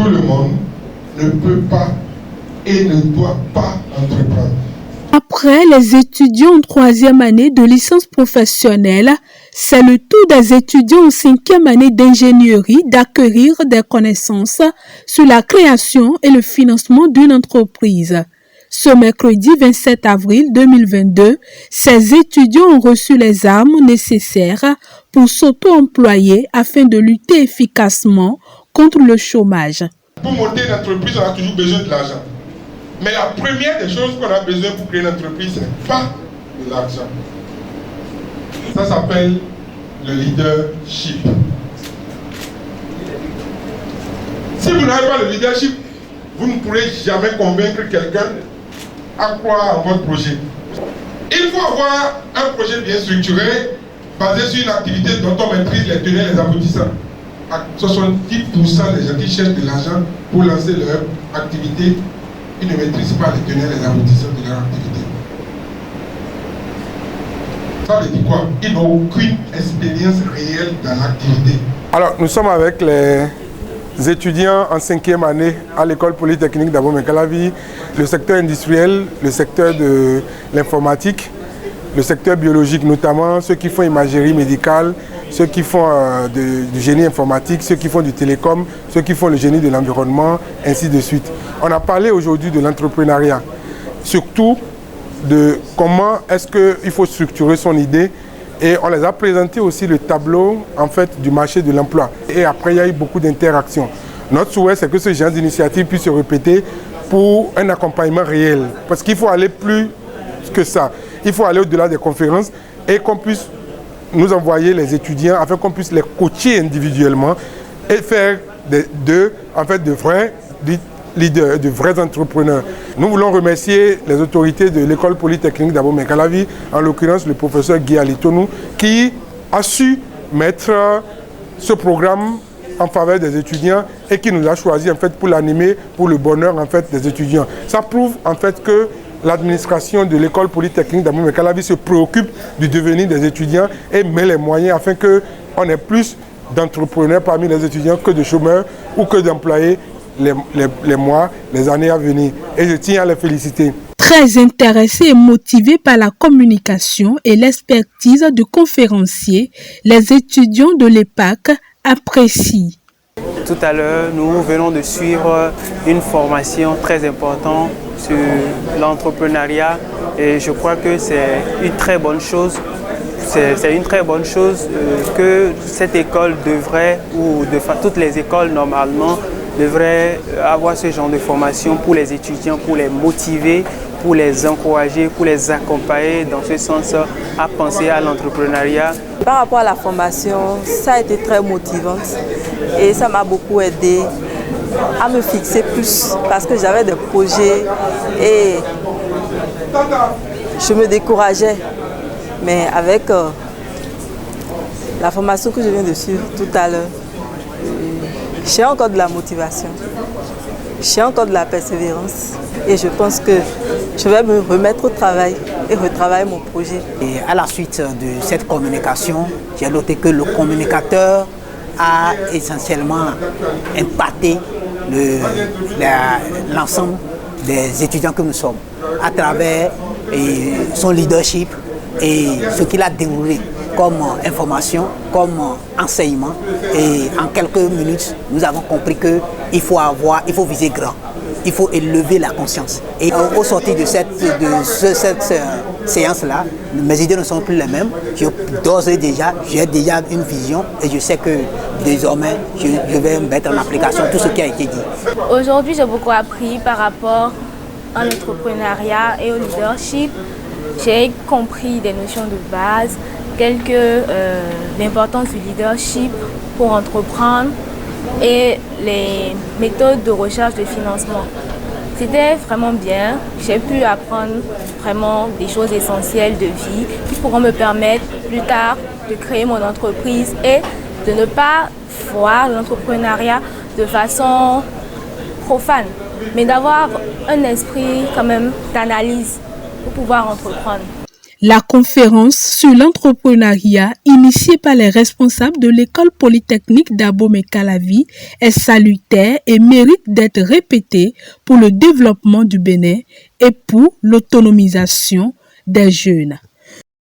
Tout le monde ne peut pas et ne doit pas entreprendre. Après les étudiants en 3e année de licence professionnelle, c'est le tour des étudiants en 5e année d'ingénierie d'acquérir des connaissances sur la création et le financement d'une entreprise. Ce mercredi 27 avril 2022, ces étudiants ont reçu les armes nécessaires pour s'auto-employer afin de lutter efficacement contre le chômage. Pour monter une entreprise, on a toujours besoin de l'argent. Mais la première des choses qu'on a besoin pour créer une entreprise, ce n'est pas de l'argent. Ça s'appelle le leadership. Si vous n'avez pas le leadership, vous ne pourrez jamais convaincre quelqu'un à croire en votre projet. Il faut avoir un projet bien structuré, basé sur une activité dont on maîtrise les tenants et les aboutissants. 70% des gens qui cherchent de l'argent pour lancer leur activité, ils ne maîtrisent pas les tenants et les aboutissants de leur activité. Ça veut dire quoi? Ils n'ont aucune expérience réelle dans l'activité. Alors, nous sommes avec les étudiants en 5e année à l'école polytechnique d'Abomey-Calavi, le secteur industriel, le secteur de l'informatique, le secteur biologique notamment, ceux qui font imagerie médicale, ceux qui font du génie informatique, ceux qui font du télécom, ceux qui font le génie de l'environnement, ainsi de suite. On a parlé aujourd'hui de l'entrepreneuriat, surtout de comment est-ce qu'il faut structurer son idée, et on les a présenté aussi le tableau en fait, du marché de l'emploi. Et après, il y a eu beaucoup d'interactions. Notre souhait, c'est que ce genre d'initiative puisse se répéter pour un accompagnement réel. Parce qu'il faut aller plus que ça. Il faut aller au-delà des conférences et qu'on puisse nous envoyer les étudiants afin qu'on puisse les coacher individuellement et faire de vrais leaders, de vrais entrepreneurs. Nous voulons remercier les autorités de l'école polytechnique d'Abomey-Calavi, en l'occurrence le professeur Guy Alitonou, qui a su mettre ce programme en faveur des étudiants et qui nous a choisi en fait, pour l'animer pour le bonheur en fait, des étudiants. Ça prouve en fait que l'administration de l'école polytechnique d'Abomey-Calavi se préoccupe du devenir des étudiants et met les moyens afin qu'on ait plus d'entrepreneurs parmi les étudiants que de chômeurs ou que d'employés les mois, les années à venir. Et je tiens à les féliciter. Très intéressés et motivés par la communication et l'expertise du conférencier, les étudiants de l'EPAC apprécient. Tout à l'heure, nous venons de suivre une formation très importante sur l'entrepreneuriat et je crois que c'est une très bonne chose. C'est une très bonne chose que cette école devrait, ou toutes les écoles normalement, devraient avoir ce genre de formation pour les étudiants, pour les motiver, pour les encourager, pour les accompagner dans ce sens à penser à l'entrepreneuriat. Par rapport à la formation, ça a été très motivant et ça m'a beaucoup aidé à me fixer plus parce que j'avais des projets et je me décourageais. Mais avec la formation que je viens de suivre tout à l'heure, j'ai encore de la motivation, j'ai encore de la persévérance et je pense que je vais me remettre au travail et retravailler mon projet. Et à la suite de cette communication, j'ai noté que le communicateur a essentiellement impacté l'ensemble des étudiants que nous sommes à travers son leadership et ce qu'il a déroulé comme information, comme enseignement. Et en quelques minutes, nous avons compris qu'il faut viser grand, il faut élever la conscience. Et au sortir de cette séance-là, mes idées ne sont plus les mêmes. J'ai déjà une vision et je sais que désormais, je vais mettre en application tout ce qui a été dit. Aujourd'hui, j'ai beaucoup appris par rapport à l'entrepreneuriat et au leadership. J'ai compris des notions de base, telles que l'importance du leadership pour entreprendre et les méthodes de recherche de financement. C'était vraiment bien. J'ai pu apprendre vraiment des choses essentielles de vie qui pourront me permettre plus tard de créer mon entreprise et de ne pas voir l'entrepreneuriat de façon profane, mais d'avoir un esprit quand même d'analyse pour pouvoir entreprendre. La conférence sur l'entrepreneuriat initiée par les responsables de l'école polytechnique d'Abomey-Calavi est salutaire et mérite d'être répétée pour le développement du Bénin et pour l'autonomisation des jeunes.